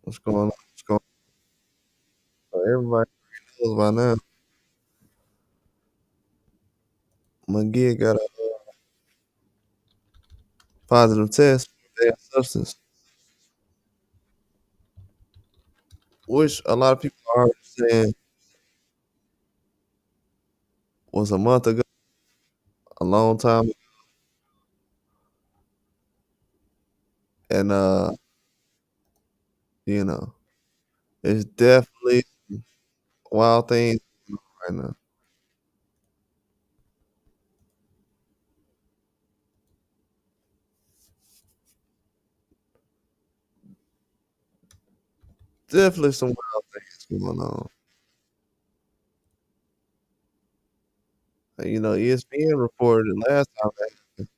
What's going on? What's going on? Everybody knows by now. Munguia got a positive test for bad substance, which a lot of people are already saying was a month ago, a long time ago. And you know, it's definitely wild things right now. Definitely some wild things going on. And, ESPN reported it last time that happened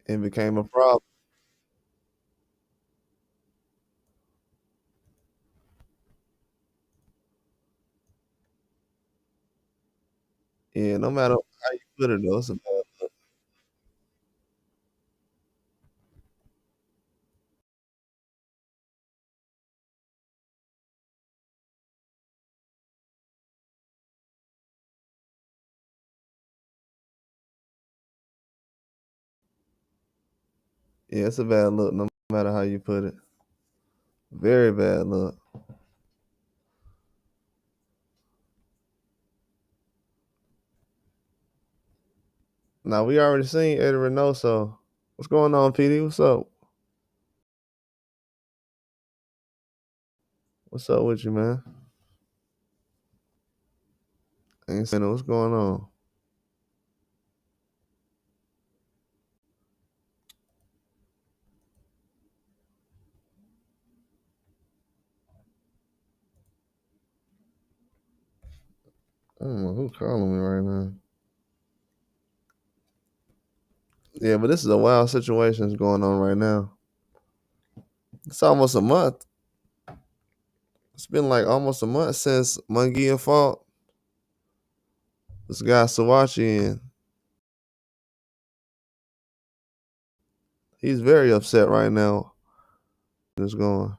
and became a problem. Yeah, no matter how you put it though, it's a bad look. Yeah, it's a bad look no matter how you put it. Very bad look. Now we already seen Eddie Reynoso. What's going on, PD? What's up? What's up with you, man? Ain't saying what's going on. I don't know who calling me right now. Yeah, but this is a wild situation that's going on right now. It's almost a month. It's been like almost a month since Munguia fought this guy Sawachi, and he's very upset right now. It's going.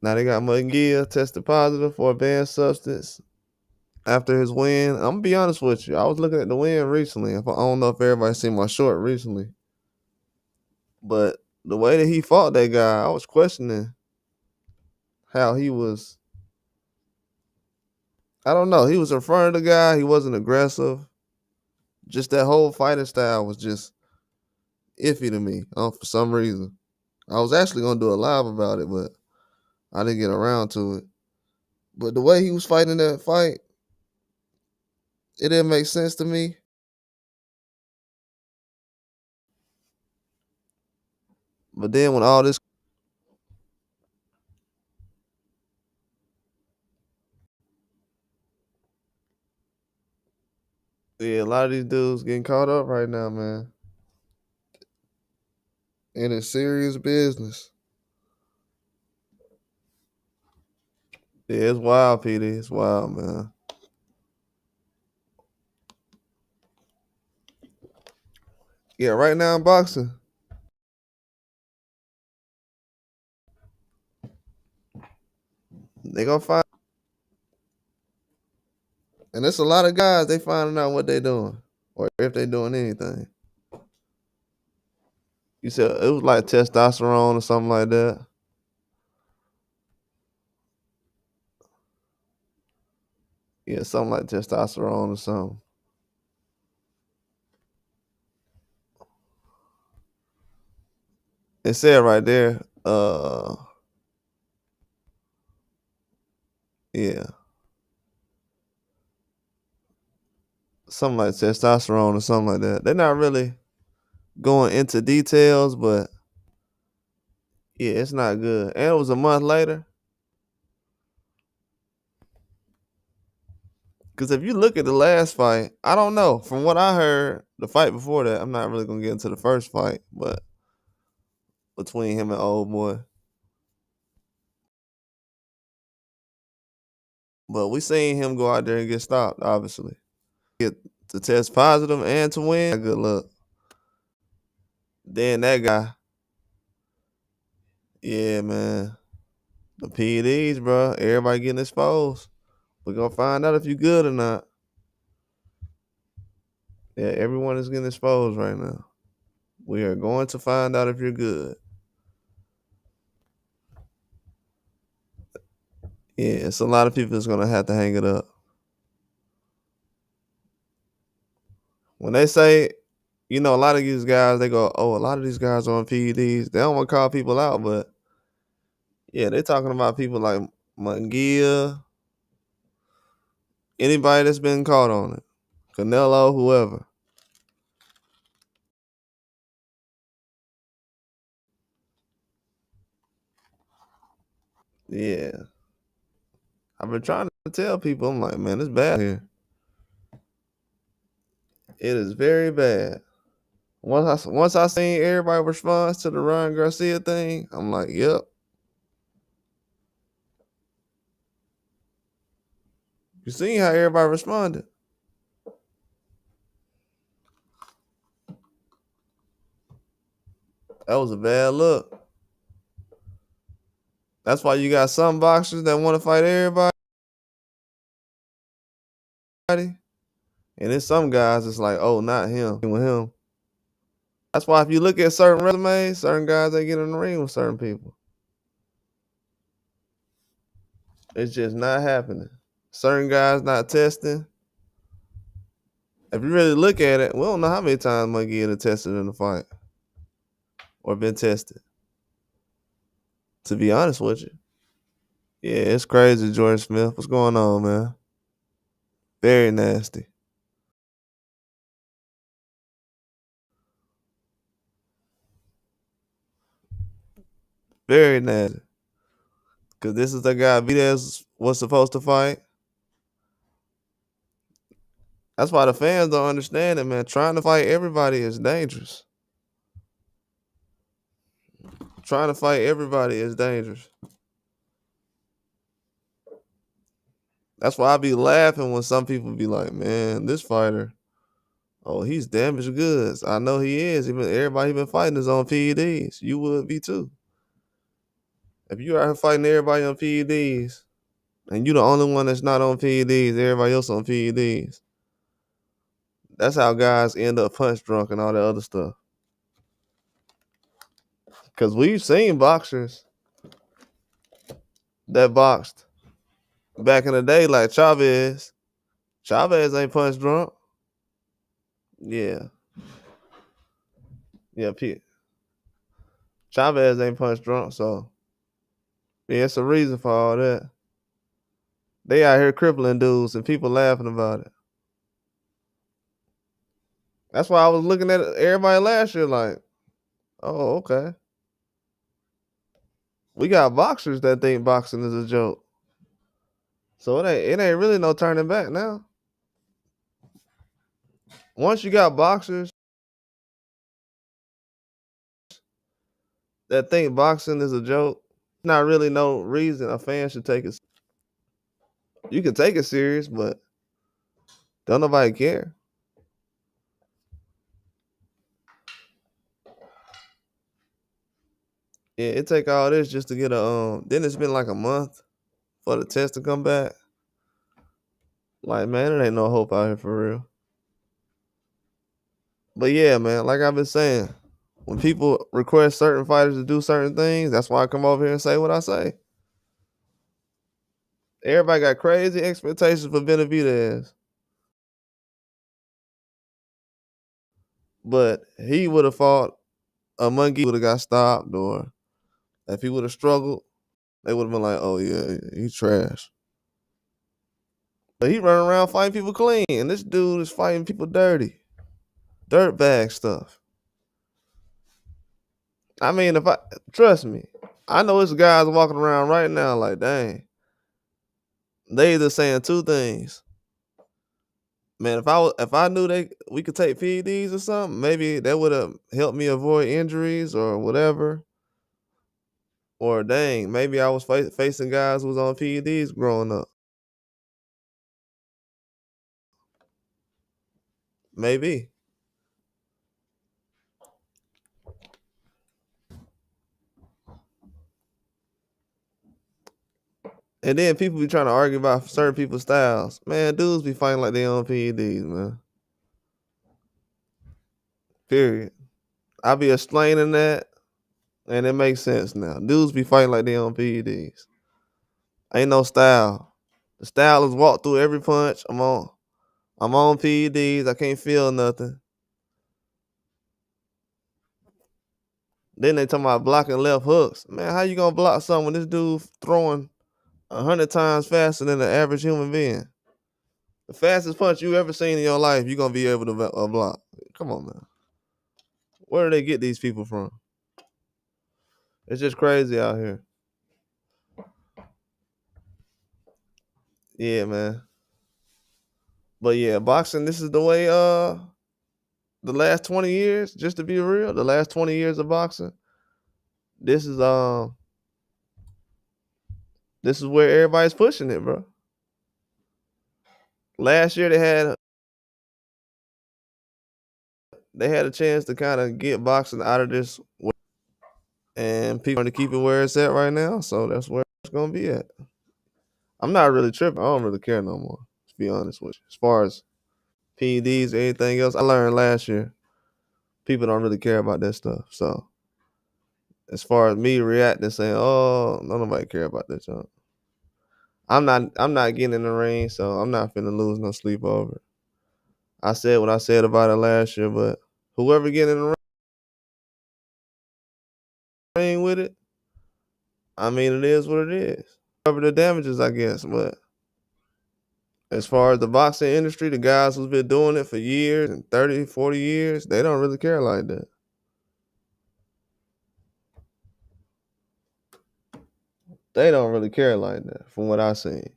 Now they got Munguia tested positive for a banned substance after his win. I'm gonna be honest with you. I was looking at the win recently. I don't know if everybody seen my short recently, but the way that he fought that guy, I was questioning how he was. I don't know. He was in front of the guy. He wasn't aggressive. Just that whole fighting style was just iffy to me for some reason. I was actually gonna do a live about it, but I didn't get around to it. But the way he was fighting that fight, it didn't make sense to me. But then when all this, yeah, a lot of these dudes getting caught up right now, man, and it's serious business. Yeah, it's wild, PD. It's wild, man. Yeah, right now in boxing, they gonna find, and it's a lot of guys. They finding out what they doing or if they doing anything. You said it was like testosterone or something like that. Yeah, something like testosterone or something. It said right there, yeah, something like testosterone or something like that. They're not really going into details, but yeah, it's not good. And it was a month later. Because if you look at the last fight, I don't know. From what I heard, the fight before that, I'm not really gonna get into the first fight, but between him and old boy. But we seen him go out there and get stopped, obviously. to test positive and to win. Good luck. Then that guy, yeah, man. The PEDs, bro. Everybody getting exposed. We're gonna find out if you good or not. Yeah, everyone is getting exposed right now. We are going to find out if you're good. Yeah, it's a lot of people that's gonna have to hang it up. When they say, a lot of these guys, they go, "Oh, a lot of these guys are on PEDs." They don't want to call people out, but yeah, they're talking about people like Munguia, anybody that's been caught on it, Canelo, whoever. Yeah, I've been trying to tell people. I'm like, man, it's bad here. It is very bad. Once I seen everybody response to the Ryan Garcia thing, I'm like, yep. You seen how everybody responded? That was a bad look. That's why you got some boxers that want to fight everybody, and then some guys it's like, oh, not him. With him. That's why if you look at certain resumes, certain guys they get in the ring with certain people. It's just not happening. Certain guys not testing. If you really look at it, we don't know how many times Munguia get tested in a fight or been tested. To be honest with you. Yeah, it's crazy, Jordan Smith. What's going on, man? Very nasty. Very nasty. Because this is the guy Videz was supposed to fight. That's why the fans don't understand it, man. Trying to fight everybody is dangerous. Trying to fight everybody is dangerous. That's why I be laughing when some people be like, man, this fighter, oh, he's damaged goods. I know he is. Everybody he been fighting is on PEDs. You would be too. If you out here fighting everybody on PEDs, and you the only one that's not on PEDs, everybody else on PEDs. That's how guys end up punch drunk and all that other stuff. Because we've seen boxers that boxed back in the day, like Chavez. Chavez ain't punch drunk. Yeah. Yeah, Chavez ain't punch drunk, so yeah, it's a reason for all that. They out here crippling dudes and people laughing about it. That's why I was looking at everybody last year like, oh, okay. We got boxers that think boxing is a joke. So it ain't really no turning back now. Once you got boxers that think boxing is a joke, not really no reason a fan should take it. You can take it serious, but don't nobody care. Yeah, it take all this just to get a then it's been like a month for the test to come back. Like, man, it ain't no hope out here for real. But yeah, man, like I've been saying, when people request certain fighters to do certain things, that's why I come over here and say what I say. Everybody got crazy expectations for Benavidez. But he would have fought a monkey, would have got stopped, or if he would have struggled, they would have been like, oh yeah, he's trash. But he running around fighting people clean, and this dude is fighting people dirty. Dirtbag stuff. I mean, trust me, I know it's guys walking around right now like, dang. They either saying two things. Man, if I knew we could take PEDs or something, maybe that would have helped me avoid injuries or whatever. Or dang, maybe I was facing guys who was on PEDs growing up. Maybe. And then people be trying to argue about certain people's styles. Man, dudes be fighting like they on PEDs, man. Period. I be explaining that, and it makes sense now. Dudes be fighting like they on PEDs. Ain't no style. The style is walk through every punch. I'm on PEDs. I can't feel nothing. Then they talking about blocking left hooks. Man, how you gonna block something when this dude throwing 100 times faster than the average human being? The fastest punch you ever seen in your life, you gonna be able to block. Come on, man. Where do they get these people from? It's just crazy out here. Yeah, man. But yeah, boxing, this is the way the last 20 years, just to be real, the last 20 years of boxing, this is where everybody's pushing it, bro. Last year they had a chance to kind of get boxing out of this, and people are to keep it where it's at right now, so that's where it's gonna be at. I'm not really tripping. I don't really care no more, to be honest with you. As far as PEDs or anything else, I learned last year people don't really care about that stuff. So as far as me reacting saying, "Oh, nobody care about that junk," I'm not getting in the ring, so I'm not finna lose no sleep over it. I said what I said about it last year, but whoever get in the ring with it, I mean, it is what it is. Cover the damages, I guess. But as far as the boxing industry, the guys who's been doing it for years and 30, 40 years, they don't really care like that. They don't really care like that, from what I seen.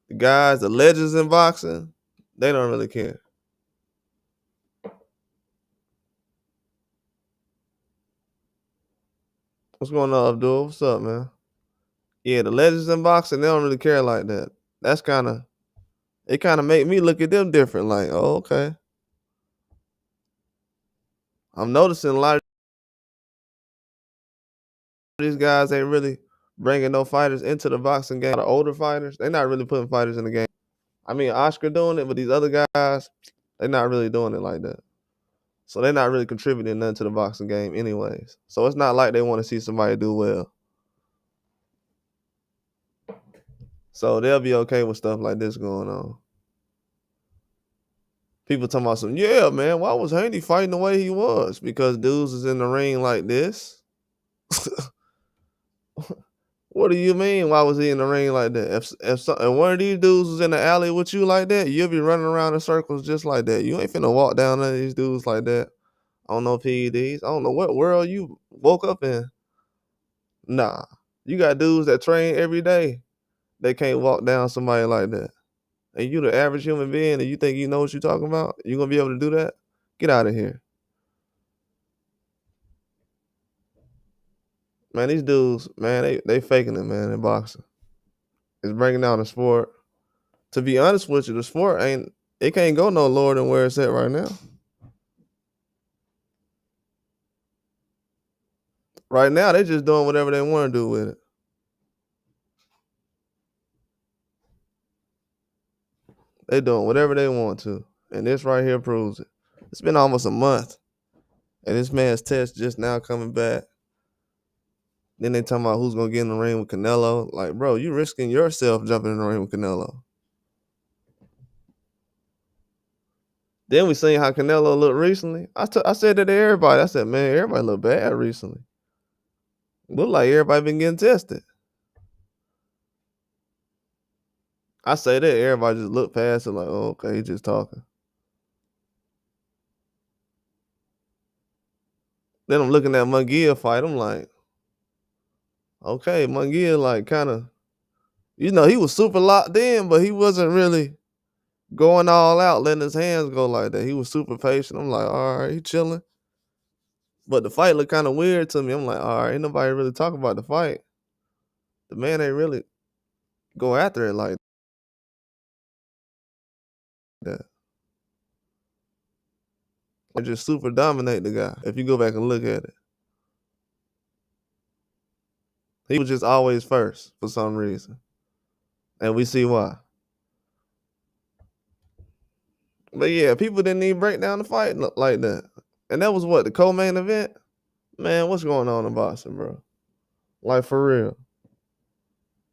The guys, the legends in boxing, they don't really care. What's going on, Abdul? What's up, man? Yeah, the legends in boxing, they don't really care like that. That's it kind of make me look at them different. Like, oh, okay. I'm noticing a lot of these guys ain't really bringing no fighters into the boxing game. The older fighters, they're not really putting fighters in the game. I mean, Oscar doing it, but these other guys, they're not really doing it like that. So they're not really contributing nothing to the boxing game anyways. So it's not like they want to see somebody do well. So they'll be okay with stuff like this going on. People talking about some, yeah, man, why was Haney fighting the way he was? Because dudes is in the ring like this. What do you mean? Why was he in the ring like that? If one of these dudes was in the alley with you like that, you'll be running around in circles just like that. You ain't finna walk down none of these dudes like that on no PEDs. I don't know what world you woke up in. Nah, you got dudes that train every day. They can't walk down somebody like that. And you the average human being, and you think you know what you're talking about? You gonna be able to do that? Get out of here, man. These dudes, man, they faking it, man. In boxing, it's breaking down the sport. To be honest with you, the sport it can't go no lower than where it's at right now. Right now, they just doing whatever they want to do with it. They doing whatever they want to, and this right here proves it. It's been almost a month, and this man's test just now coming back. Then they talking about who's gonna get in the ring with Canelo. Like, bro, you risking yourself jumping in the ring with Canelo. Then we seen how Canelo looked recently. I said that to everybody. I said, man, everybody look bad recently. Look like everybody been getting tested. I say that everybody just look past it like, oh, okay, he just talking. Then I'm looking at Munguia fight. I'm like, okay, Munguia like kind of, he was super locked in, but he wasn't really going all out, letting his hands go like that. He was super patient. I'm like, all right, he chilling. But the fight looked kind of weird to me. I'm like, all right, ain't nobody really talking about the fight. The man ain't really go after it like that. They just super dominate the guy. If you go back and look at it, he was just always first for some reason, and we see why. But yeah, people didn't even break down the fight like that, and that was what the co-main event. Man, what's going on in boxing, bro? Like for real.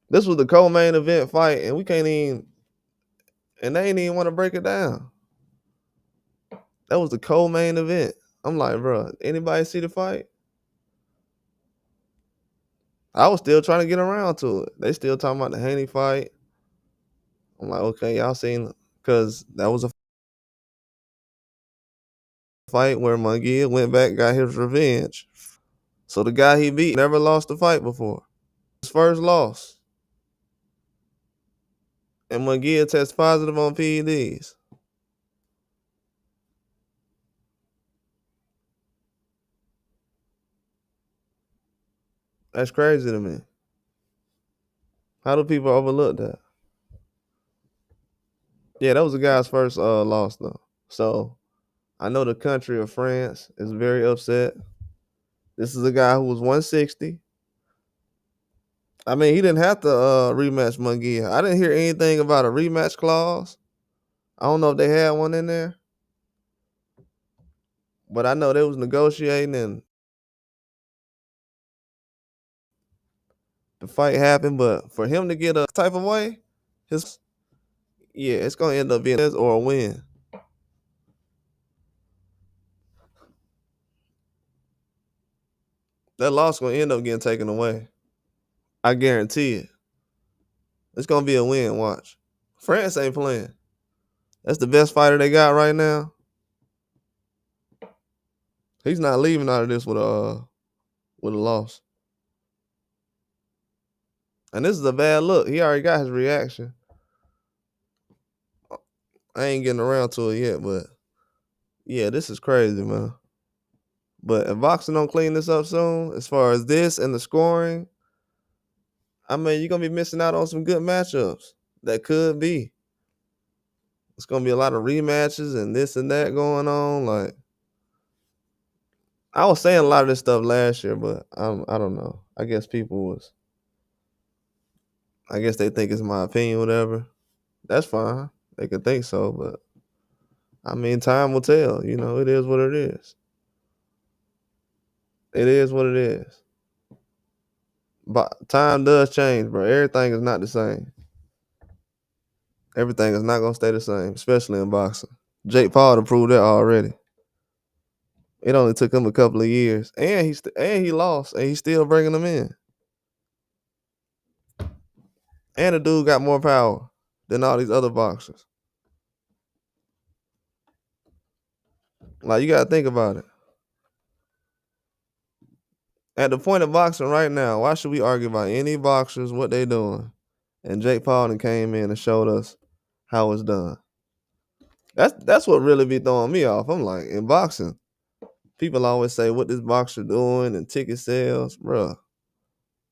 This was the co-main event fight, and we can't even, and they ain't even want to break it down. That was the co-main event. I'm like, bro, anybody see the fight? I was still trying to get around to it. They still talking about the Haney fight. I'm like, okay, y'all seen, because that was a fight where Munguia went back, got his revenge. So the guy he beat never lost a fight before. His first loss. And Munguia tests positive on PEDs. That's crazy to me. How do people overlook that? Yeah, that was the guy's first loss though. So I know the country of France is very upset. This is a guy who was 160. I mean, he didn't have to rematch Munguia. I didn't hear anything about a rematch clause. I don't know if they had one in there, but I know they was negotiating and the fight happened. But for him to get a type of way, it's gonna end up being this or a win. That loss gonna end up getting taken away. I guarantee it. It's gonna be a win. Watch. France ain't playing. That's the best fighter they got right now. He's not leaving out of this with a loss. And this is a bad look. He already got his reaction. I ain't getting around to it yet, but yeah, this is crazy, man. But if boxing don't clean this up soon, as far as this and the scoring, I mean, you're gonna be missing out on some good matchups. That could be. It's gonna be a lot of rematches and this and that going on. Like I was saying a lot of this stuff last year, but I don't know. I guess they think it's my opinion, whatever. That's fine. They could think so, but I mean, time will tell. You know, it is what it is. It is what it is. But time does change, bro. Everything is not the same. Everything is not gonna stay the same, especially in boxing. Jake Paul to prove that already. It only took him a couple of years, and he lost, and he's still bringing them in. And the dude got more power than all these other boxers. Like you gotta think about it. At the point of boxing right now, why should we argue about any boxers, what they doing? And Jake Paul then came in and showed us how it's done. That's what really be throwing me off. I'm like, in boxing, people always say what this boxer doing and ticket sales, bruh.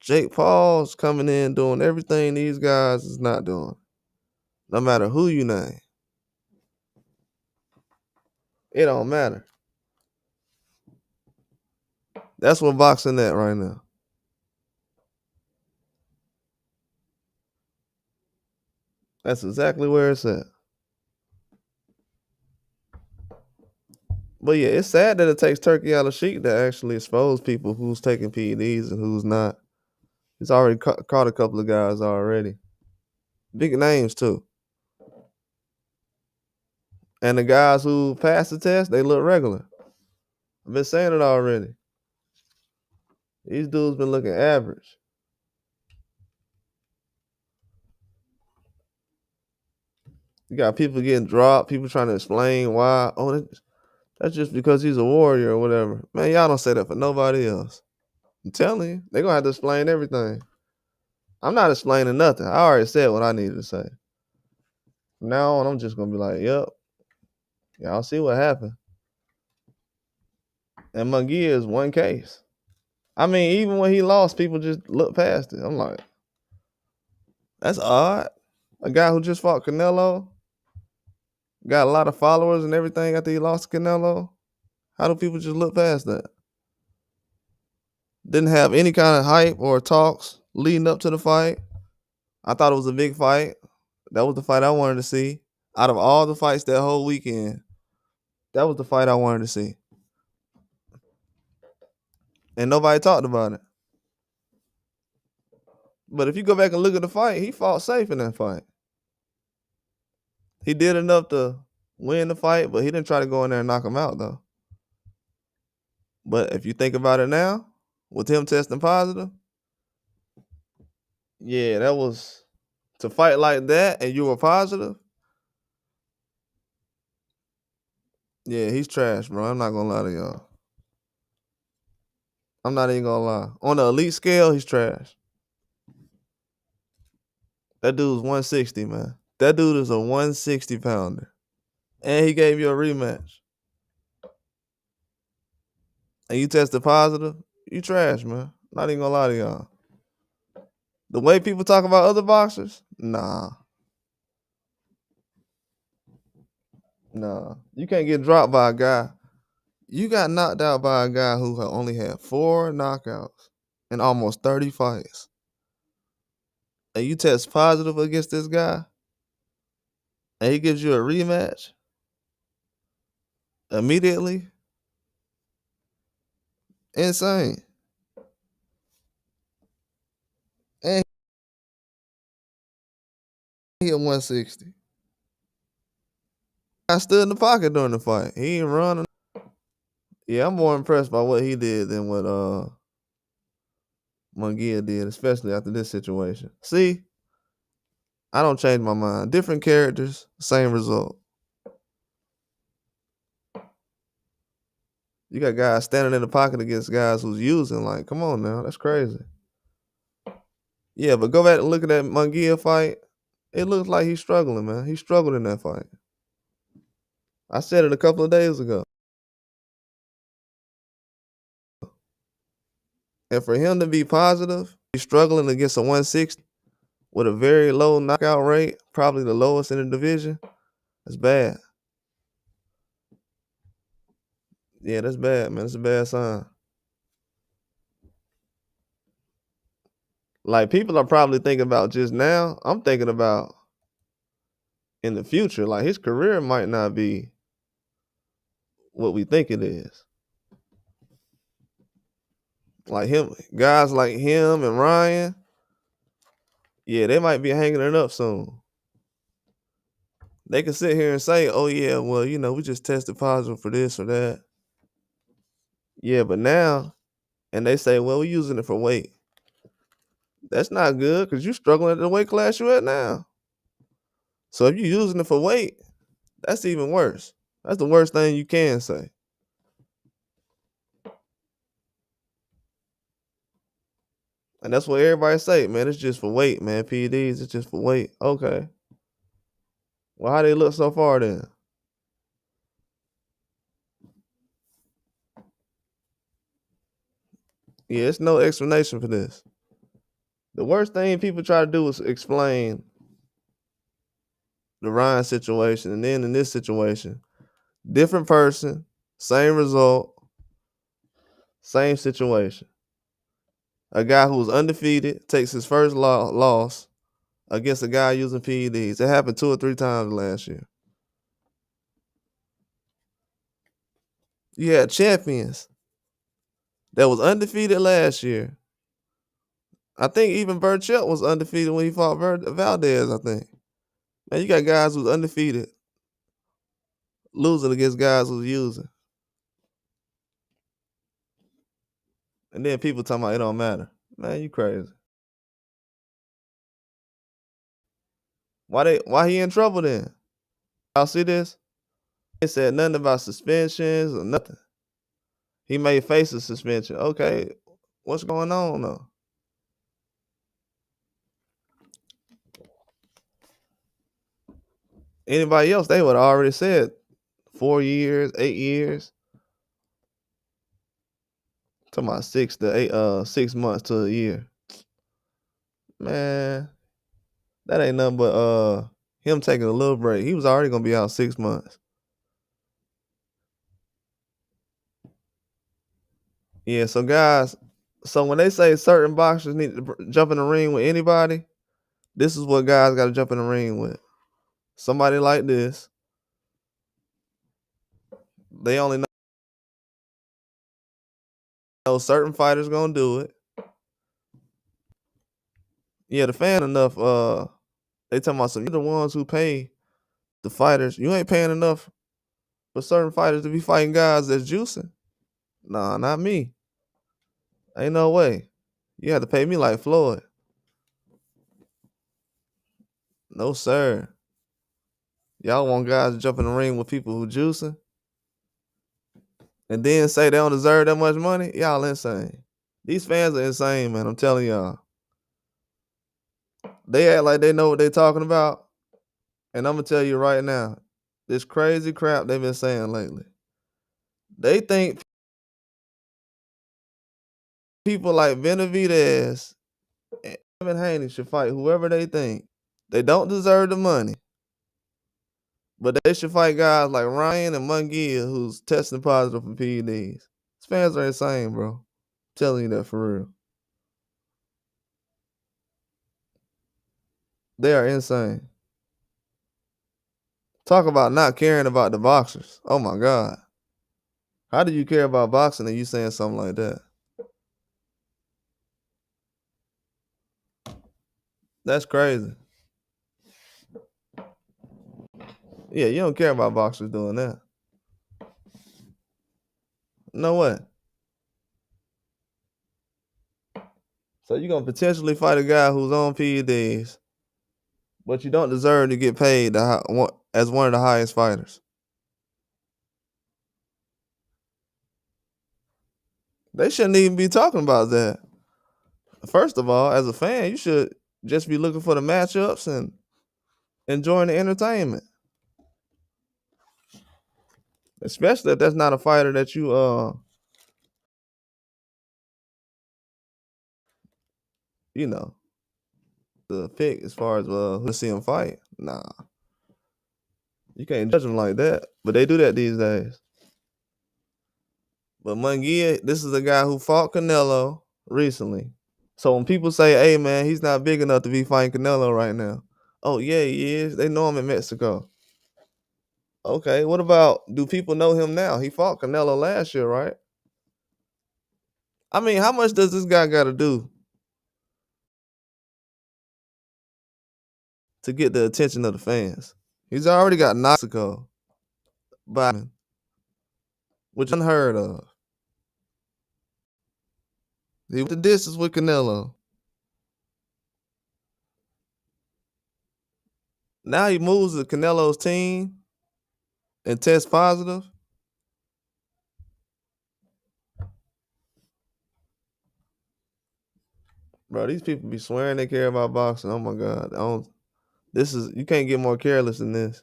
Jake Paul's coming in doing everything these guys is not doing. No matter who you name. It don't matter. That's what boxing at right now. That's exactly where it's at. But yeah, it's sad that it takes turkey out of sheep to actually expose people who's taking PEDs and who's not. He's already caught a couple of guys already. Big names too. And the guys who passed the test, they look regular. I've been saying it already. These dudes been looking average. You got people getting dropped, people trying to explain why. Oh, that's just because he's a warrior or whatever. Man, y'all don't say that for nobody else. I'm telling you, they're going to have to explain everything. I'm not explaining nothing. I already said what I needed to say. From now on, I'm just going to be like, yep, y'all see what happened. And Munguia is one case. I mean, even when he lost, people just look past it. I'm like, that's odd. A guy who just fought Canelo, got a lot of followers and everything after he lost Canelo. How do people just look past that? Didn't have any kind of hype or talks leading up to the fight. I thought it was a big fight. That was the fight I wanted to see. Out of all the fights that whole weekend, that was the fight I wanted to see. And nobody talked about it. But if you go back and look at the fight, he fought safe in that fight. He did enough to win the fight, but he didn't try to go in there and knock him out, though. But if you think about it now, with him testing positive, yeah, that was to fight like that and you were positive. Yeah, he's trash, bro. I'm not gonna lie to y'all. I'm not even gonna lie. On the elite scale, he's trash. That dude's 160, man. That dude is a 160 pounder. And he gave you a rematch. And you tested positive, you trash, man. Not even gonna lie to y'all. The way people talk about other boxers, nah. You can't get dropped by a guy. You got knocked out by a guy who only had 4 knockouts in almost 30 fights. And you test positive against this guy, and he gives you a rematch immediately. Insane. And he at 160. I stood in the pocket during the fight. He ain't running. Yeah, I'm more impressed by what he did than what Munguia did, especially after this situation. See, I don't change my mind. Different characters, same result. You got guys standing in the pocket against guys who's using. Like, come on now, that's crazy. Yeah, but go back and look at that Munguia fight. It looks like he's struggling, man. He struggled in that fight. I said it a couple of days ago. And for him to be positive, he's struggling against a 160 with a very low knockout rate, probably the lowest in the division. That's bad. Yeah, that's bad, man. It's a bad sign. Like, people are probably thinking about just now. I'm thinking about in the future. Like, his career might not be what we think it is. Like him, guys like him and Ryan, yeah, they might be hanging it up soon. They can sit here and say, oh, yeah, well, we just tested positive for this or that. Yeah, but now, and they say, well, we're using it for weight. That's not good because you're struggling at the weight class you're at now. So if you're using it for weight, that's even worse. That's the worst thing you can say. And that's what everybody say, man. It's just for weight, man. PEDs, it's just for weight. Okay. Well, how they look so far then? Yeah, it's no explanation for this. The worst thing people try to do is explain the Ryan situation, and then in this situation, different person, same result, same situation. A guy who's undefeated takes his first loss against a guy using PEDs. It happened 2 or 3 times last year. You had champions that was undefeated last year. I think even Burchett was undefeated when he fought Valdez, I think. Man, you got guys who's undefeated losing against guys who's using. And then people talking about it don't matter. Man, you crazy. Why he in trouble then? Y'all see this? He said nothing about suspensions or nothing. He may face a suspension. Okay, what's going on though? Anybody else, they would have already said 4 years, 8 years. Talking about 6 to 8, 6 months to a year. Man, that ain't nothing but him taking a little break. He was already gonna be out 6 months. Yeah, so guys, so when they say certain boxers need to jump in the ring with anybody, this is what guys got to jump in the ring with. Somebody like this, they only know certain fighters gonna do it. Yeah, the fan enough. They talking about some. You're the ones who pay the fighters. You ain't paying enough for certain fighters to be fighting guys that's juicing. Nah, not me. Ain't no way. You have to pay me like Floyd. No sir. Y'all want guys to jump in the ring with people who juicing and then say they don't deserve that much money? Y'all insane. These fans are insane, man. I'm telling y'all. They act like they know what they talking about. And I'm gonna tell you right now, this crazy crap they've been saying lately. They think people like Benavidez and Evan Haney should fight whoever they think. They don't deserve the money. But they should fight guys like Ryan and Munguia who's testing positive for PEDs. These fans are insane, bro. I'm telling you that for real. They are insane. Talk about not caring about the boxers. Oh my God. How do you care about boxing and you saying something like that? That's crazy. Yeah, you don't care about boxers doing that. No way. So you're gonna potentially fight a guy who's on PEDs, but you don't deserve to get paid as one of the highest fighters. They shouldn't even be talking about that. First of all, as a fan, you should just be looking for the matchups and enjoying the entertainment. Especially if that's not a fighter that you know, the pick as far as who to see him fight. Nah. You can't judge them like that. But they do that these days. But Munguia, this is a guy who fought Canelo recently. So when people say, hey man, he's not big enough to be fighting Canelo right now. Oh yeah, he is. They know him in Mexico. Okay, what about, do people know him now? He fought Canelo last year, right? I mean, how much does this guy got to do to get the attention of the fans? He's already got Mexico, Biden, which is unheard of. He went the distance with Canelo. Now he moves to Canelo's team and tests positive. Bro, these people be swearing they care about boxing. Oh my God. You can't get more careless than this.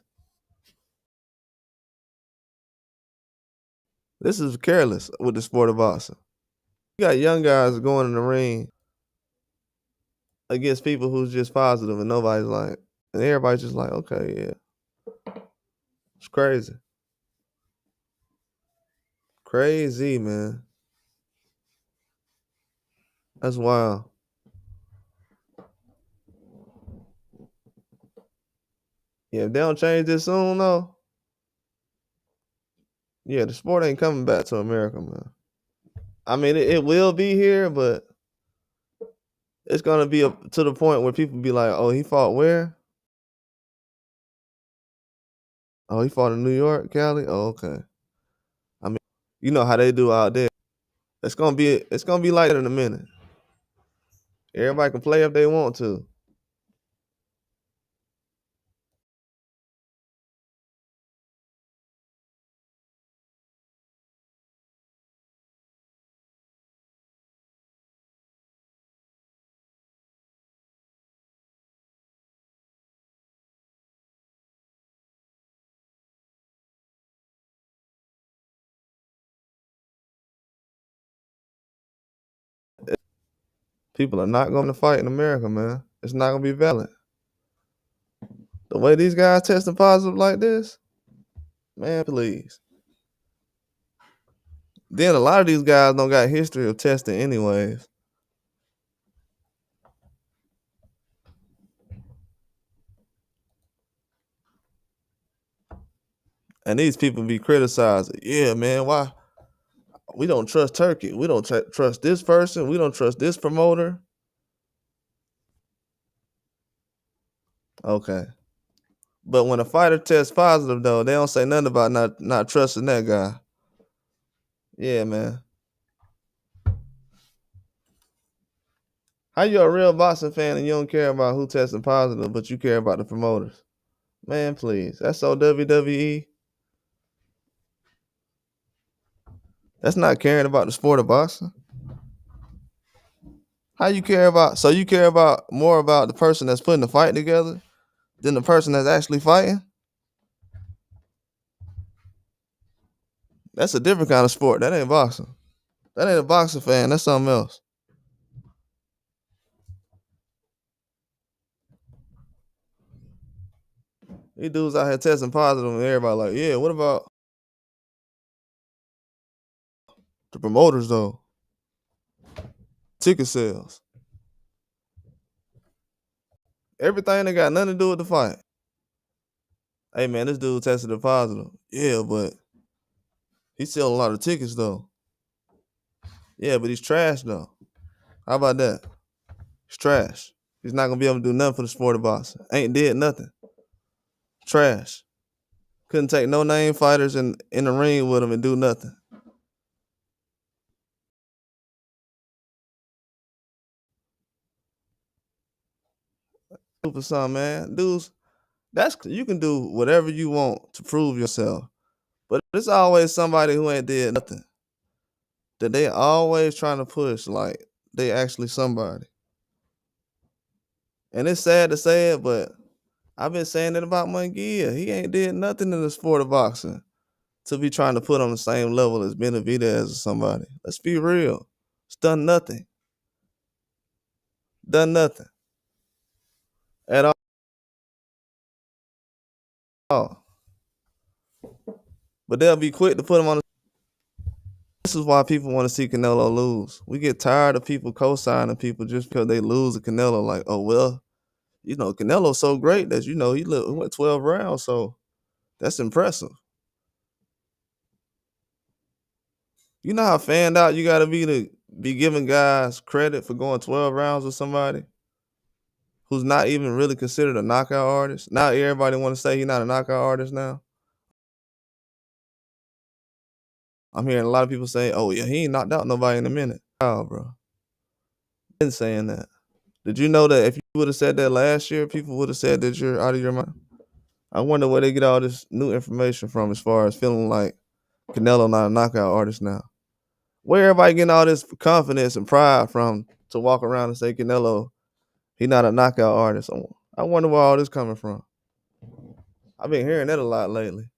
This is careless with the sport of boxing. You got young guys going in the ring against people who's just positive and nobody's like, and everybody's just like, okay, yeah. It's crazy. Crazy, man. That's wild. Yeah, if they don't change this soon, though, yeah, the sport ain't coming back to America, man. I mean, it will be here, but it's gonna be to the point where people be like, "Oh, he fought where? Oh, he fought in New York, Cali. Oh, okay. I mean, you know how they do out there. It's gonna be like that in a minute. Everybody can play if they want to. People are not going to fight in America, man. It's not gonna be valid. The way these guys testing positive like this, man, please. Then a lot of these guys don't got history of testing anyways. And these people be criticizing. Yeah, man, why we don't trust Turkey? We don't trust this person. We don't trust this promoter. Okay. But when a fighter tests positive, though, they don't say nothing about not trusting that guy. Yeah, man. How you a real boxing fan and you don't care about who testing positive, but you care about the promoters? Man, please. That's so WWE. That's not caring about the sport of boxing. How you care about? So you care about more about the person that's putting the fight together than the person that's actually fighting? That's a different kind of sport. That ain't boxing. That ain't a boxing fan. That's something else. These dudes out here testing positive and everybody like, yeah, what about the promoters though? Ticket sales. Everything that got nothing to do with the fight. Hey man, this dude tested a positive. Yeah, but he's selling a lot of tickets though. Yeah, but he's trash though. How about that? He's trash. He's not gonna be able to do nothing for the sport of boxing. Ain't did nothing. Trash. Couldn't take no name fighters in the ring with him and do nothing. For some man, dudes, that's you can do whatever you want to prove yourself, but it's always somebody who ain't did nothing that they always trying to push like they actually somebody. And it's sad to say it, but I've been saying it about Munguia. He ain't did nothing in the sport of boxing to be trying to put on the same level as Benavidez or somebody. Let's be real. It's done nothing. Done nothing at all. But they'll be quick to put him on. This is why people want to see Canelo lose. We get tired of people co-signing people just because they lose to Canelo. Like, oh well, Canelo's so great that he went 12 rounds, so that's impressive. You know how fanned out you got to be giving guys credit for going 12 rounds with somebody who's not even really considered a knockout artist. Now everybody want to say he's not a knockout artist now. I'm hearing a lot of people say, oh yeah, he ain't knocked out nobody in a minute. Oh, bro. Been saying that. Did you know that if you would have said that last year, people would have said that you're out of your mind? I wonder where they get all this new information from as far as feeling like Canelo not a knockout artist now. Where everybody getting all this confidence and pride from to walk around and say Canelo, he not a knockout artist. I wonder where all this coming from. I've been hearing that a lot lately.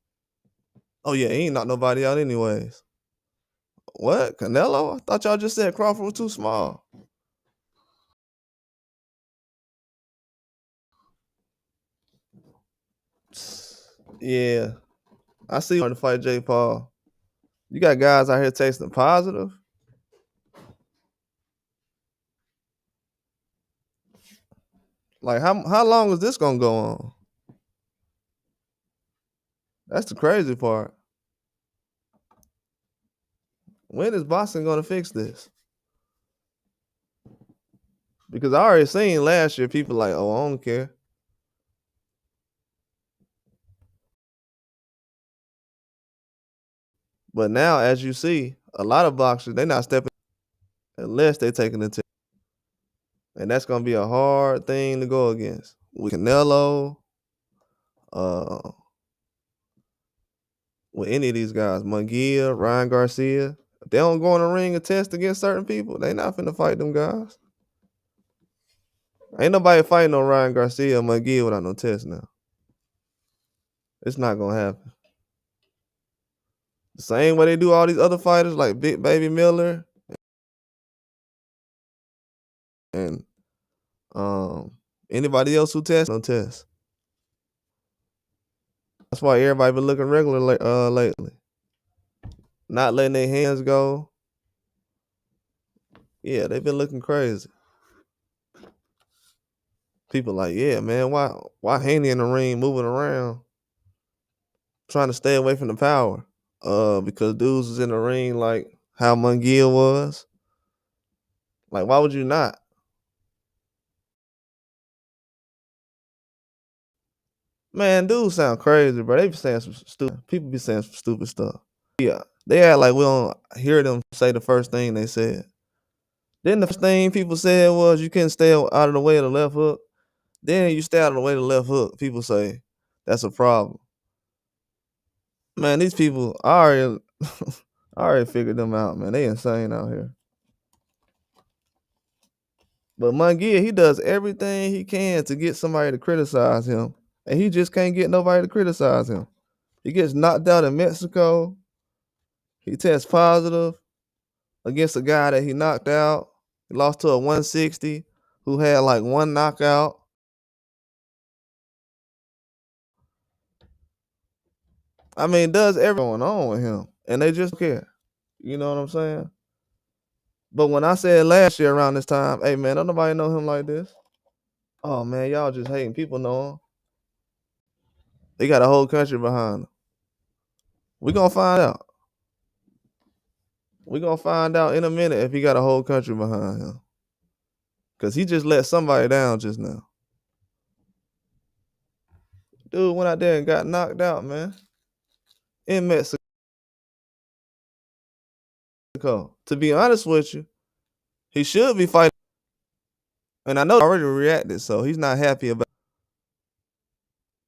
Oh yeah, he ain't knocked nobody out anyways. What? Canelo? I thought y'all just said Crawford was too small. Yeah. I see you to fight Jake Paul. You got guys out here tasting positive. Like how long is this gonna go on? That's the crazy part. When is Boston gonna fix this? Because I already seen last year people like, oh, I don't care. But now, as you see, a lot of boxers they not stepping unless they taking the test, and that's gonna be a hard thing to go against with Canelo, uh, with any of these guys, Munguia, Ryan Garcia. If they don't go in the ring and test against certain people, they not finna fight them guys. Ain't nobody fighting no Ryan Garcia or Munguia without no test now. It's not gonna happen. The same way they do all these other fighters like Big Baby Miller and anybody else who tests, no test. That's why everybody been looking regular lately. not letting their hands go. Yeah, they've been looking crazy. People like, yeah, man, why Haney in the ring moving around, trying to stay away from the power? Because dudes was in the ring like how Munguia was. Like, why would you not? Man, dudes sound crazy, bro. They be saying some stupid. People be saying some stupid stuff. Yeah, they act like we don't hear them say the first thing they said. Then the first thing people said was you couldn't stay out of the way of the left hook. Then you stay out of the way of the left hook. People say that's a problem. Man, these people I already, I already figured them out, man. They insane out here. But Munguia, he does everything he can to get somebody to criticize him, and he just can't get nobody to criticize him. He gets knocked out in Mexico. He tests positive against a guy that he knocked out. He lost to a 160 who had like one knockout. I mean, does everything going on with him, and they just care. You know what I'm saying? But when I said last year around this time, hey man, don't nobody know him like this. Oh man, y'all just hating. People know him. They got a whole country behind him. We gonna find out. We gonna find out in a minute if he got a whole country behind him. Cause he just let somebody down just now. Dude went out there and got knocked out, man. In Mexico. To be honest with you, he should be fighting. And I know he already reacted, so he's not happy about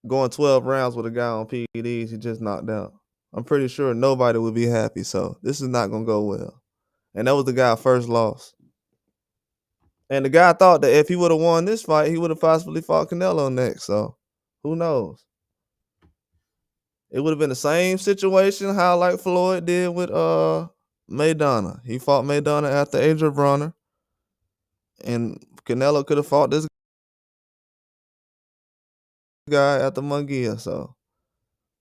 going 12 rounds with a guy on PEDs he just knocked out. I'm pretty sure nobody would be happy, so this is not gonna go well. And that was the guy's first loss. And the guy thought that if he would have won this fight, he would have possibly fought Canelo next. So who knows? It would have been the same situation how like Floyd did with Maidana. He fought Maidana after Adrian Bronner, and Canelo could have fought this guy after Munguia. So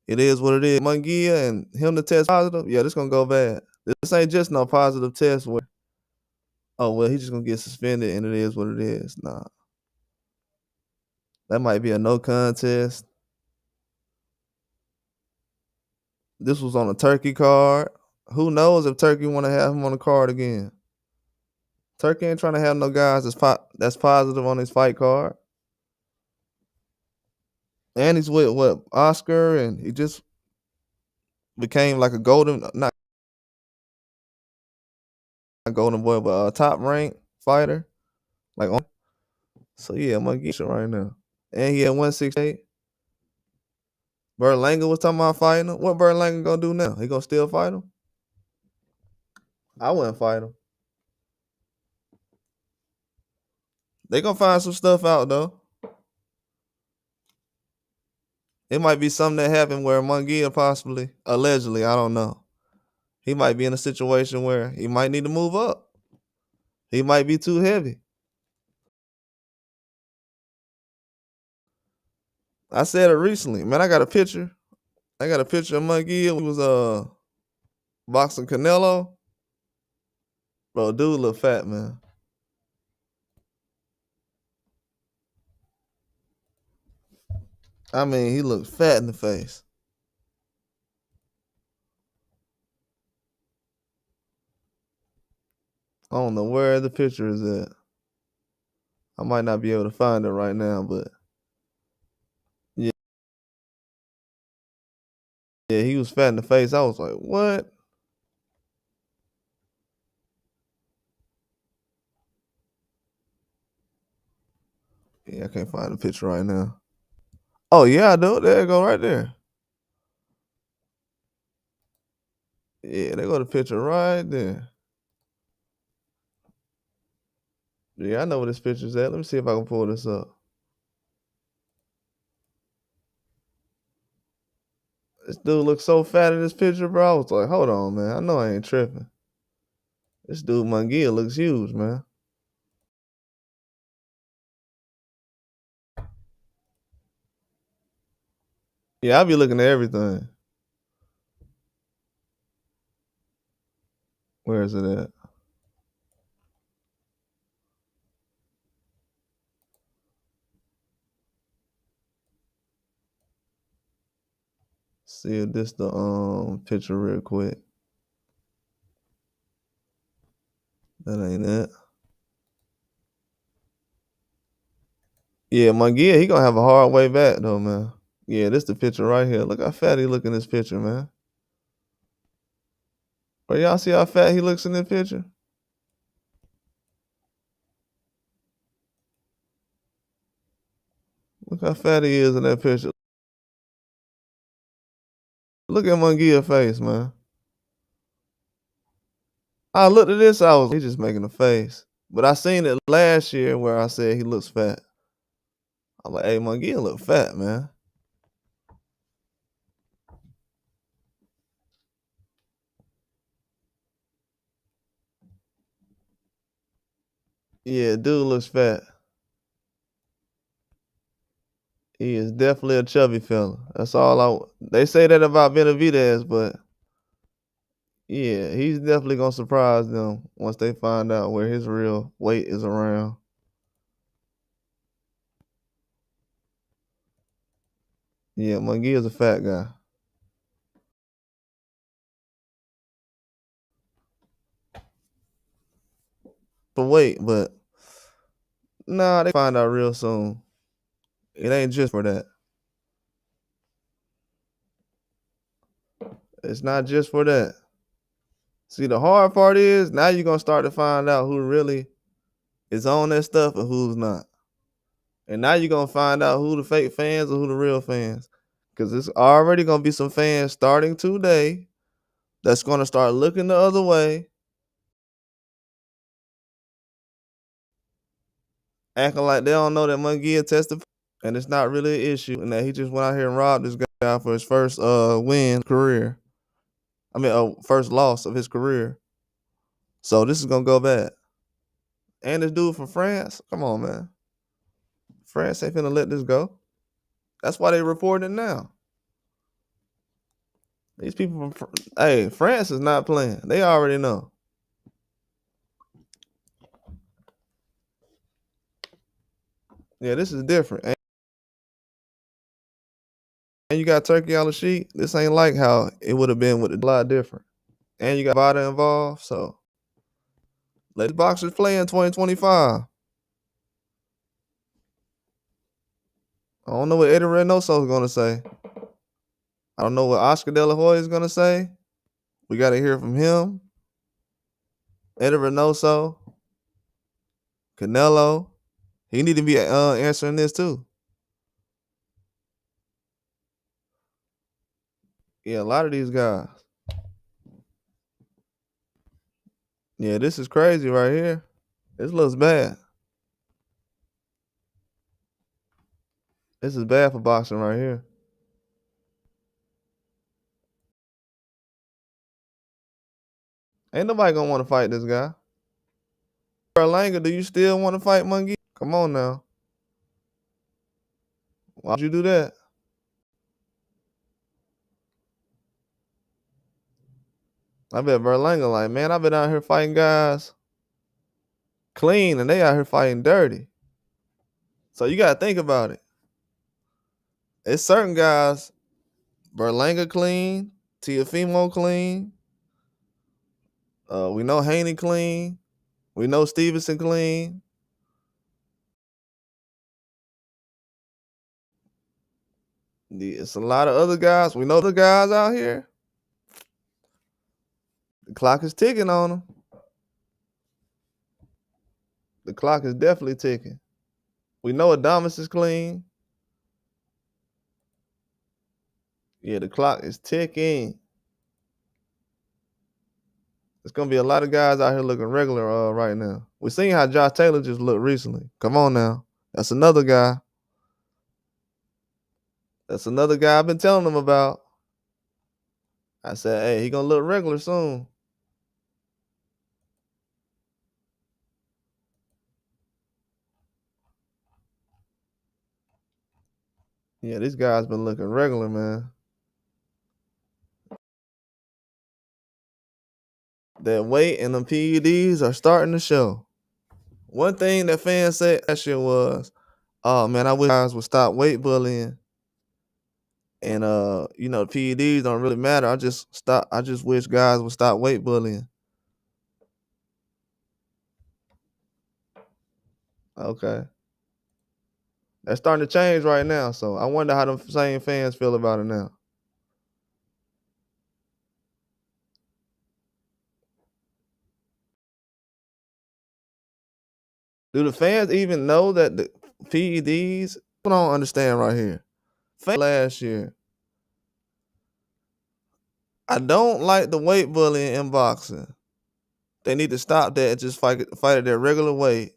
it is what it is. Munguia and him to test positive, yeah, this gonna go bad. This ain't just no positive test where, oh well, he's just gonna get suspended and it is what it is. Nah, that might be a no contest. This was on a Turkey card. Who knows if Turkey want to have him on the card again? Turkey ain't trying to have no guys that's positive on his fight card. And he's with what, Oscar, and he just became like a not golden boy, but a top ranked fighter. Like, so yeah, I'm gonna get you right now. And he at 168. Berlanga was talking about fighting him. What Berlanga gonna do now? He gonna still fight him? I wouldn't fight him. They gonna find some stuff out though. It might be something that happened where Munguia possibly, allegedly, I don't know. He might be in a situation where he might need to move up. He might be too heavy. I said it recently. Man, I got a picture. I got a picture of Munguia. He was boxing Canelo. Bro, dude look fat, man. I mean, he looked fat in the face. I don't know where the picture is at. I might not be able to find it right now, but yeah, yeah, he was fat in the face. I was like, what? Yeah, I can't find the picture right now. Oh yeah, I do. There you go, right there. Yeah, they got the picture right there. Yeah, I know where this picture's at. Let me see if I can pull this up. This dude looks so fat in this picture, bro. I was like, hold on, man. I know I ain't tripping. This dude Munguia looks huge, man. Yeah, I be looking at everything. Where is it at? See if this the picture real quick. That ain't it. Yeah, Munguia, he gonna have a hard way back though, man. Yeah, this the picture right here. Look how fat he look in this picture, man. But y'all see how fat he looks in this picture? Look how fat he is in that picture. Look at Munguia's face, man. I looked at this, he just making a face. But I seen it last year where I said he looks fat. I'm like, hey, Munguia look fat, man. Yeah, dude looks fat. He is definitely a chubby fella. That's all they say that about Benavidez, but yeah, he's definitely gonna surprise them once they find out where his real weight is around. Yeah, Munguia's a fat guy. For weight, but nah, they find out real soon. It ain't just for that. It's not just for that. See, the hard part is now you're gonna start to find out who really is on that stuff and who's not. And now you're gonna find out who the fake fans or who the real fans. Cause it's already gonna be some fans starting today that's gonna start looking the other way, acting like they don't know that Munguia tested, and it's not really an issue, and that he just went out here and robbed this guy for his first win career. I mean, first loss of his career. So this is gonna go bad. And this dude from France, come on, man. France ain't finna let this go. That's why they reporting it now. These people from France is not playing. They already know. Yeah, this is different. And you got Turkey on the sheet. This ain't like how it would have been with a lot different. And you got Vada involved. So let the boxers play in 2025. I don't know what Eddie Reynoso is gonna say. I don't know what Oscar De La Hoya is gonna say. We gotta hear from him. Eddie Reynoso, Canelo. He need to be answering this too. Yeah, a lot of these guys. Yeah, this is crazy right here. This looks bad. This is bad for boxing right here. Ain't nobody gonna want to fight this guy. Berlanga, do you still want to fight Munguia? Come on now. Why'd you do that? I bet Berlanga like, man, I've been out here fighting guys clean and they out here fighting dirty. So you gotta think about it. It's certain guys, Berlanga clean, Tiafimo clean. We know Haney clean. We know Stevenson clean. It's a lot of other guys. We know the guys out here. The clock is ticking on them. The clock is definitely ticking. We know Adamas is clean. Yeah, the clock is ticking. There's gonna be a lot of guys out here looking regular right now. We're seeing how Josh Taylor just looked recently. Come on now. That's another guy. That's another guy I've been telling them about. I said, hey, he gonna look regular soon. Yeah, this guy's been looking regular, man. That weight and the PEDs are starting to show. One thing that fans said that shit was, "Oh man, I wish guys would stop weight bullying, and PEDs don't really matter. I just wish guys would stop weight bullying." Okay, that's starting to change right now. So I wonder how the same fans feel about it now. Do the fans even know that the PEDs? I don't understand right here. Last year, I don't like the weight bullying in boxing. They need to stop that and just fight at their regular weight.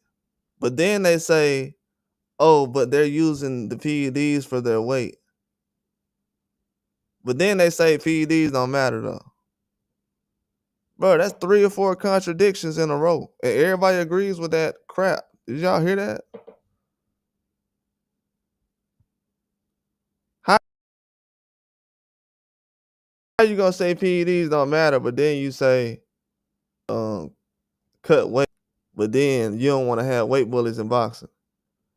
But then they say, "Oh, but they're using the PEDs for their weight." But then they say PEDs don't matter though. Bro, that's 3 or 4 contradictions in a row. And everybody agrees with that crap. Did y'all hear that? How you gonna say PEDs don't matter, but then you say cut weight, but then you don't want to have weight bullies in boxing?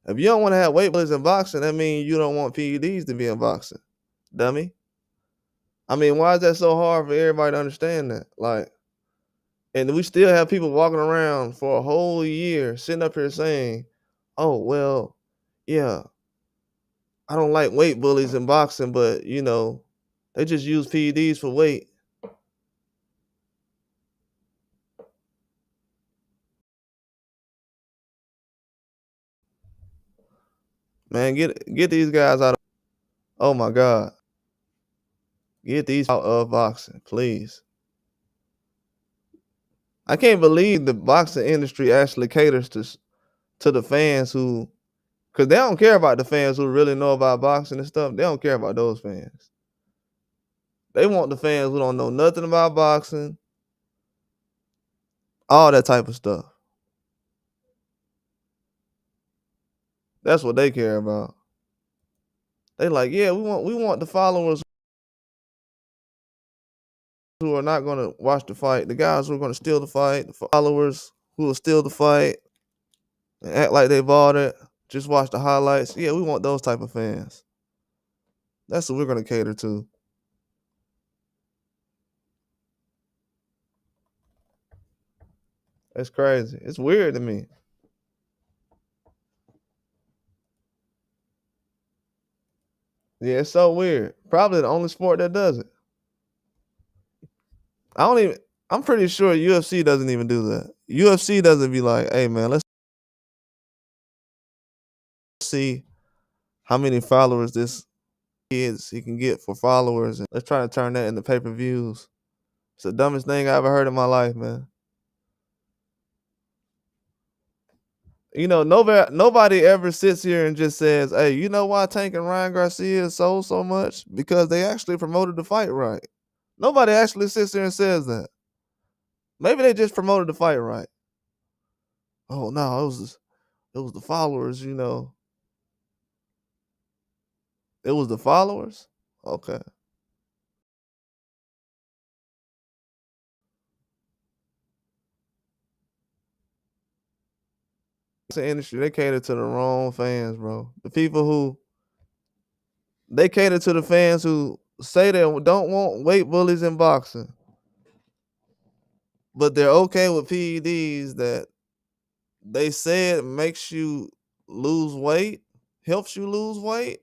If you don't want to have weight bullies in boxing, that means you don't want PEDs to be in boxing, dummy. I mean, why is that so hard for everybody to understand that? Like, and we still have people walking around for a whole year sitting up here saying, "Oh, well, yeah, I don't like weight bullies in boxing, but they just use PEDs for weight." Man, get these guys out of, oh my God. Get these out of boxing, please. I can't believe the boxing industry actually caters to the fans who, because they don't care about the fans who really know about boxing and stuff. They don't care about those fans. They want the fans who don't know nothing about boxing, all that type of stuff. That's what they care about. They like, yeah, we want the followers who are not going to watch the fight, the guys who are going to steal the fight, the followers who will steal the fight and act like they bought it, just watch the highlights. Yeah, we want those type of fans. That's what we're going to cater to. That's crazy. It's weird to me. Yeah, it's so weird. Probably the only sport that does it. I'm pretty sure UFC doesn't even do that. UFC doesn't be like, "Hey man, let's see how many followers this kids he can get for followers, and let's try to turn that into pay-per-views." It's the dumbest thing I ever heard in my life, man. Nobody ever sits here and just says, "Hey, you know why Tank and Ryan Garcia sold so much? Because they actually promoted the fight right." Nobody actually sits there and says that. Maybe they just promoted the fight right. Oh no, it was the followers. It was the followers. Okay, it's the industry. They cater to the wrong fans, bro. The people who they cater to the fans who say they don't want weight bullies in boxing, but they're okay with PEDs that they said makes you lose weight, helps you lose weight.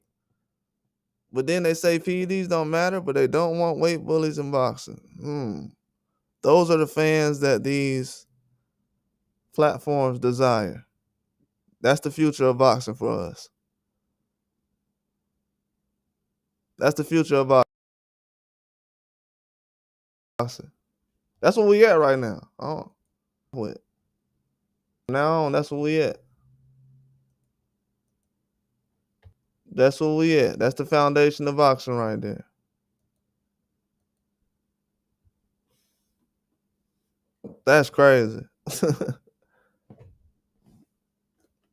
But then they say PEDs don't matter, but they don't want weight bullies in boxing. Those are the fans that these platforms desire. That's the future of boxing for us. That's the future of boxing. That's where we at right now. Oh, what? Now on, that's where we at. That's where we at. That's the foundation of boxing right there. That's crazy.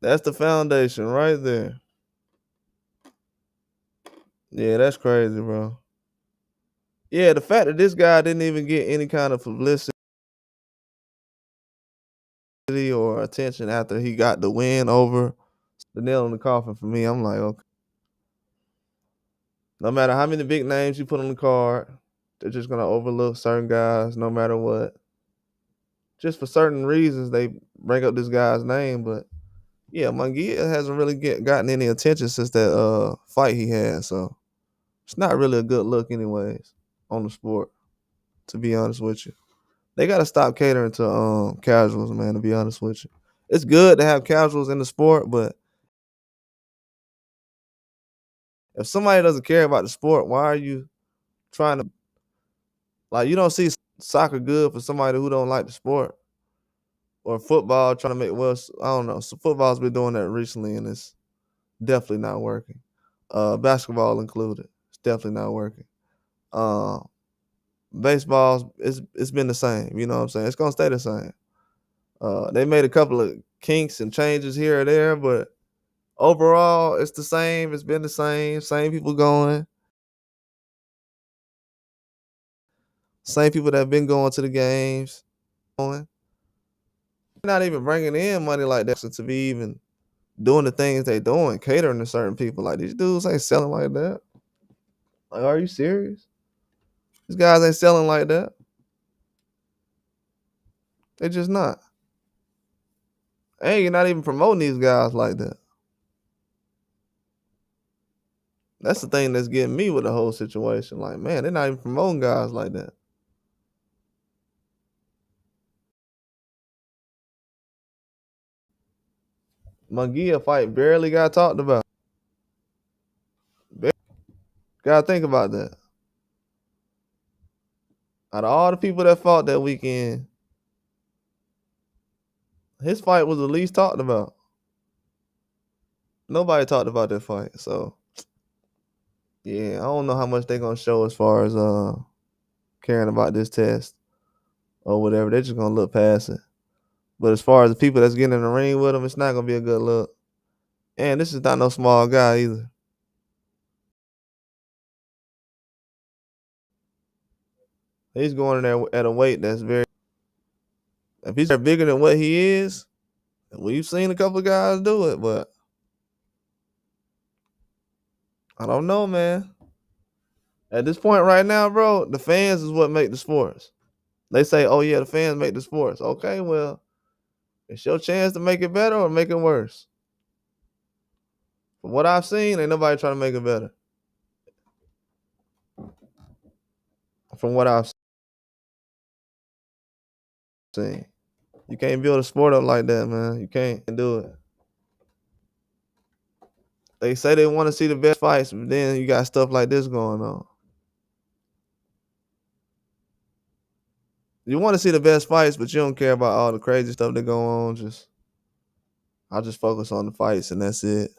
That's the foundation right there. Yeah, that's crazy, bro. Yeah, the fact that this guy didn't even get any kind of publicity or attention after he got the win over. The nail in the coffin for me. I'm like, okay. No matter how many big names you put on the card, they're just gonna overlook certain guys no matter what. Just for certain reasons, they bring up this guy's name, but yeah, Munguia hasn't really gotten any attention since that fight he had, so it's not really a good look anyways on the sport, to be honest with you. They gotta stop catering to casuals, man, to be honest with you. It's good to have casuals in the sport, but if somebody doesn't care about the sport, why are you trying to, like, you don't see soccer good for somebody who don't like the sport, or football trying to make, well, I don't know. So football's been doing that recently, and it's definitely not working. Basketball included, it's definitely not working. Uh, Baseball, it's been the same. You know what I'm saying? It's gonna stay the same. They made a couple of kinks and changes here or there, but overall, it's the same. It's been the same. Same people going. Same people that have been going to the games. Going. Not even bringing in money like that to be even doing the things they doing, catering to certain people. Like, these dudes ain't selling like that. Like, are you serious? These guys ain't selling like that. They just not. And you're not even promoting these guys like that. That's the thing that's getting me with the whole situation. Like, man, they're not even promoting guys like that. Munguia fight barely got talked about. Gotta think about that. Out of all the people that fought that weekend, his fight was the least talked about. Nobody talked about that fight. So yeah, I don't know how much they're gonna show as far as caring about this test or whatever. They're just gonna look past it. But as far as the people that's getting in the ring with him, it's not gonna be a good look. And this is not no small guy either. He's going in there at a weight that's very. If he's bigger than what he is, we've seen a couple of guys do it, but I don't know, man. At this point right now, bro, the fans is what make the sports. They say, "Oh yeah, the fans make the sports." Okay, well, it's your chance to make it better or make it worse. From what I've seen, ain't nobody trying to make it better. From what I've seen, you can't build a sport up like that, man. You can't do it. They say they want to see the best fights, but then you got stuff like this going on. You want to see the best fights, but you don't care about all the crazy stuff that go on. I just focus on the fights and that's it.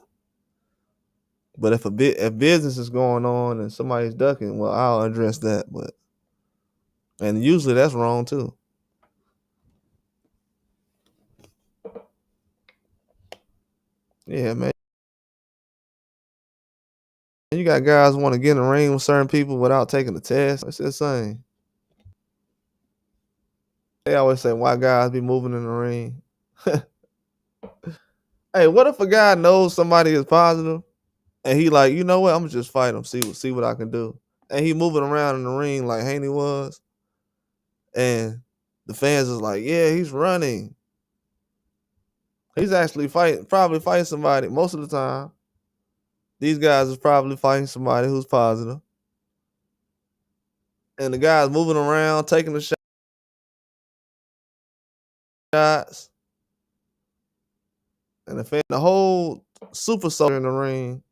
But if business is going on and somebody's ducking, well, I'll address that. But and usually that's wrong too. Yeah, man. You got guys want to get in the ring with certain people without taking the test. It's insane. They always say why guys be moving in the ring. Hey, what if a guy knows somebody is positive and he like, you know what? I'm gonna just fight him, see what I can do. And he moving around in the ring like Haney was, and the fans is like, yeah, he's running. He's actually probably fighting somebody most of the time. These guys is probably fighting somebody who's positive. And the guy's moving around, taking the shots. And the whole super soldier in the ring.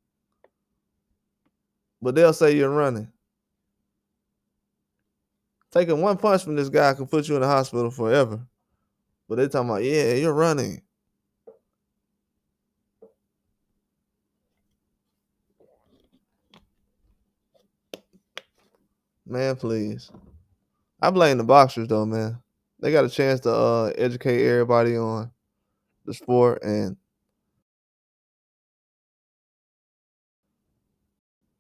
But they'll say you're running. Taking one punch from this guy can put you in the hospital forever. But they talking about, yeah, you're running. Man, please. I blame the boxers though, man. They got a chance to educate everybody on the sport and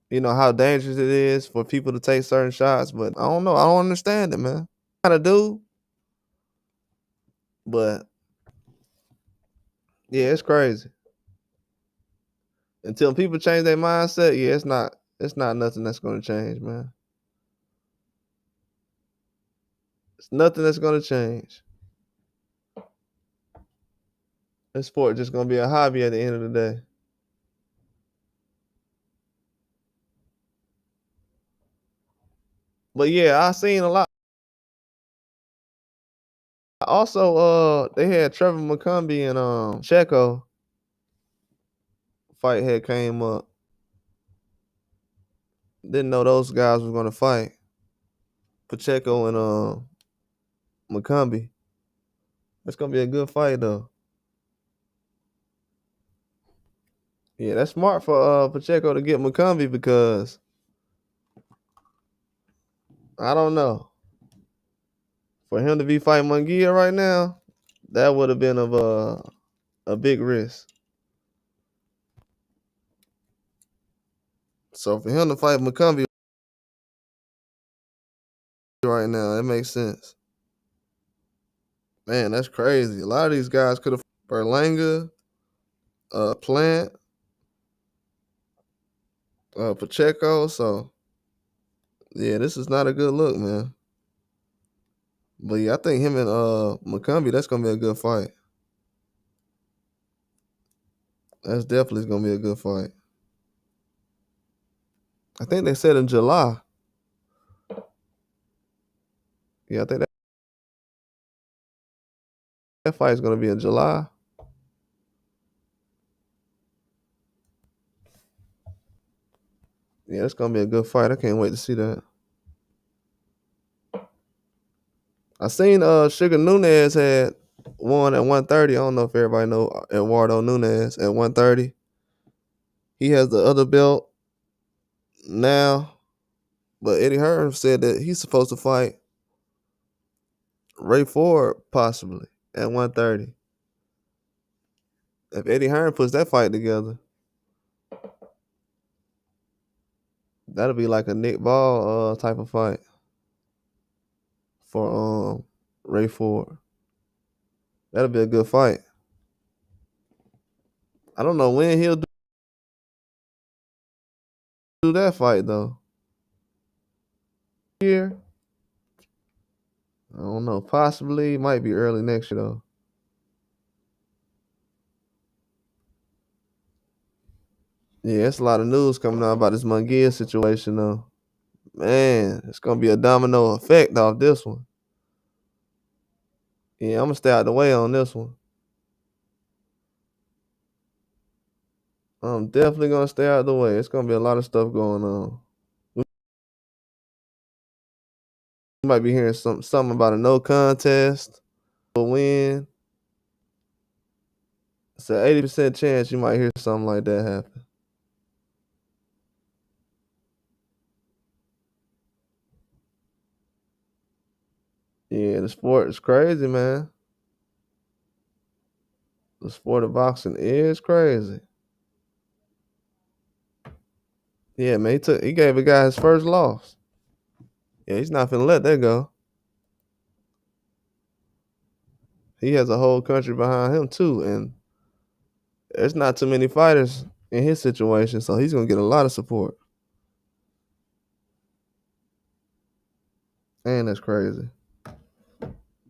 you know how dangerous it is for people to take certain shots. But I don't know. I don't understand it, man. I kind of do, but Yeah, it's crazy. Until people change their mindset, yeah, it's not nothing that's gonna change, man. It's nothing that's gonna change. This sport just gonna be a hobby at the end of the day. But yeah, I seen a lot. Also, they had Trevor McCumby and Checo fight had came up. Didn't know those guys were gonna fight. Pacheco and McCumby. That's gonna be a good fight though. Yeah, that's smart for Pacheco to get McCumby because I don't know. For him to be fighting Munguia right now, that would have been of a big risk. So for him to fight McCumby right now, it makes sense. Man, that's crazy. A lot of these guys could have Berlanga, Plant, Pacheco. So yeah, this is not a good look, man. But yeah, I think him and McCumby, that's gonna be a good fight. That's definitely gonna be a good fight. I think they said in July. Yeah, I think that fight's gonna be in July. Yeah, it's gonna be a good fight. I can't wait to see that. I seen Sugar Nunez had won at 130. I don't know if everybody know Eduardo Nunez at 130. He has the other belt now, but Eddie Hearn said that he's supposed to fight Ray Ford possibly at 130. If Eddie Hearn puts that fight together, that'll be like a Nick Ball type of fight for Ray Ford. That'll be a good fight. I don't know when he'll do that fight though. Here, I don't know. Possibly, might be early next year though. Yeah, it's a lot of news coming out about this Munguia situation though. Man, it's gonna be a domino effect off this one. Yeah, I'm gonna stay out the way on this one. I'm definitely gonna stay out the way. It's gonna be a lot of stuff going on. We might be hearing something about a no contest, a win. It's an 80% chance you might hear something like that happen. Yeah, the sport is crazy, man. The sport of boxing is crazy. Yeah, man, he gave a guy his first loss. Yeah, he's not finna let that go. He has a whole country behind him too, and there's not too many fighters in his situation, so he's gonna get a lot of support. And that's crazy.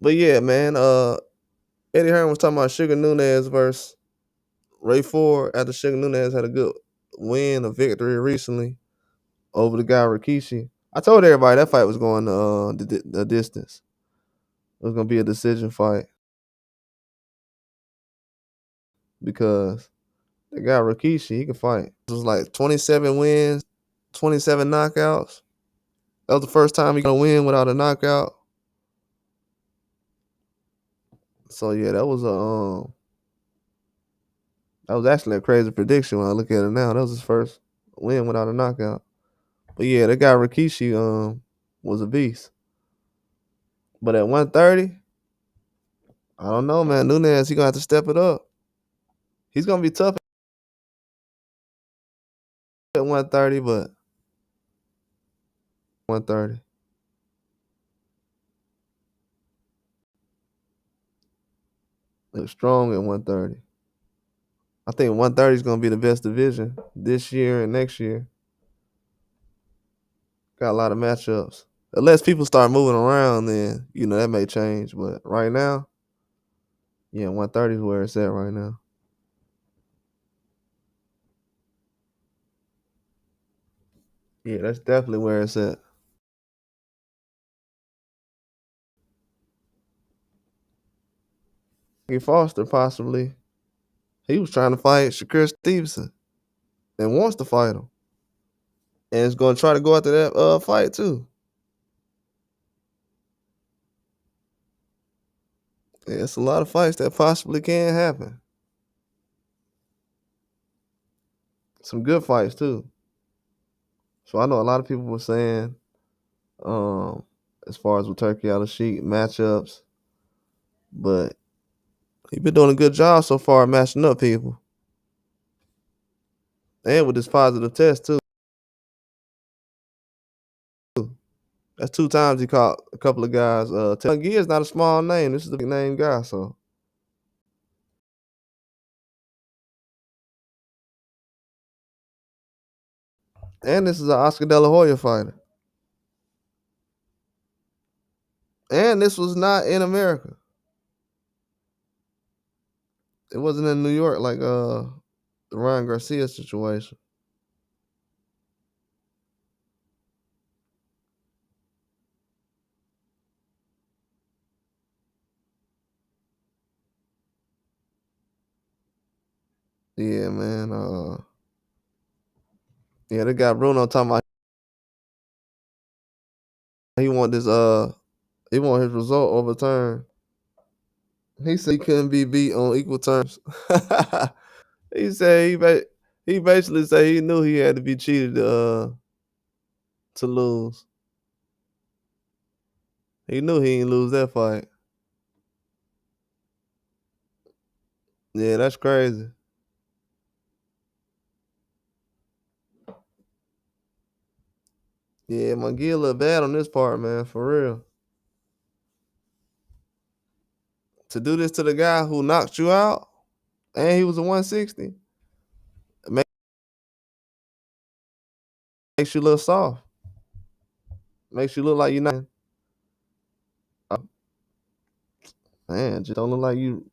But yeah, man, Eddie Hearn was talking about Sugar Nunez versus Ray Ford after Sugar Nunez had a good win, a victory recently over the guy Rikishi. I told everybody that fight was going the distance. It was gonna be a decision fight because the guy Rikishi, he can fight. It was like 27 wins, 27 knockouts. That was the first time he gonna win without a knockout. So yeah, that was actually a crazy prediction when I look at it now. That was his first win without a knockout. But yeah, that guy Rikishi was a beast. But at 130, I don't know, man. Nunez, he gonna have to step it up. He's gonna be tough at 130, but 130. Look strong at 130. I think 130 is gonna be the best division this year and next year. Got a lot of matchups. Unless people start moving around, then that may change. But right now, yeah, 130 is where it's at right now. Yeah, that's definitely where it's at. Foster possibly. He was trying to fight Shakur Stevenson and wants to fight him. And is gonna try to go after that fight too. Yeah, it's a lot of fights that possibly can happen. Some good fights too. So I know a lot of people were saying, as far as with Turkey Al-Sheikh matchups, but he been doing a good job so far matching up people. And with this positive test too. That's 2 times he caught a couple of guys. Munguia is not a small name. This is a big name guy, so. And this is an Oscar De La Hoya fighter. And this was not in America. It wasn't in New York like the Ryan Garcia situation. Yeah, man. Yeah, they got Bruno talking about he want his result overturned. He said he couldn't be beat on equal terms. He said he basically said he knew he had to be cheated to lose. He knew he didn't lose that fight. Yeah, that's crazy. Yeah, Munguia look bad on this part, man, for real. To do this to the guy who knocked you out, and he was a 160, makes you look soft. Makes you look like you're not. Man, just don't look like you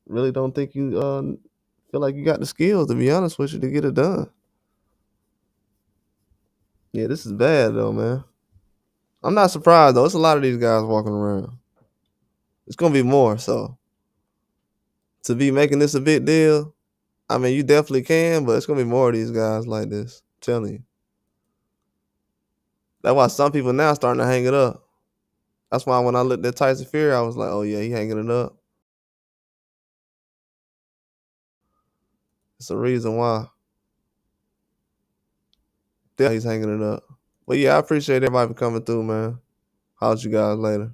really don't think you feel like you got the skills, to be honest with you, to get it done. Yeah, this is bad though, man. I'm not surprised though. It's a lot of these guys walking around. It's gonna be more. So to be making this a big deal, I mean, you definitely can, but it's gonna be more of these guys like this. I'm telling you. That's why some people now starting to hang it up. That's why when I looked at Tyson Fury, I was like, oh yeah, he hanging it up. It's a reason why. He's hanging it up. But yeah, I appreciate everybody for coming through, man. Holler at you guys later.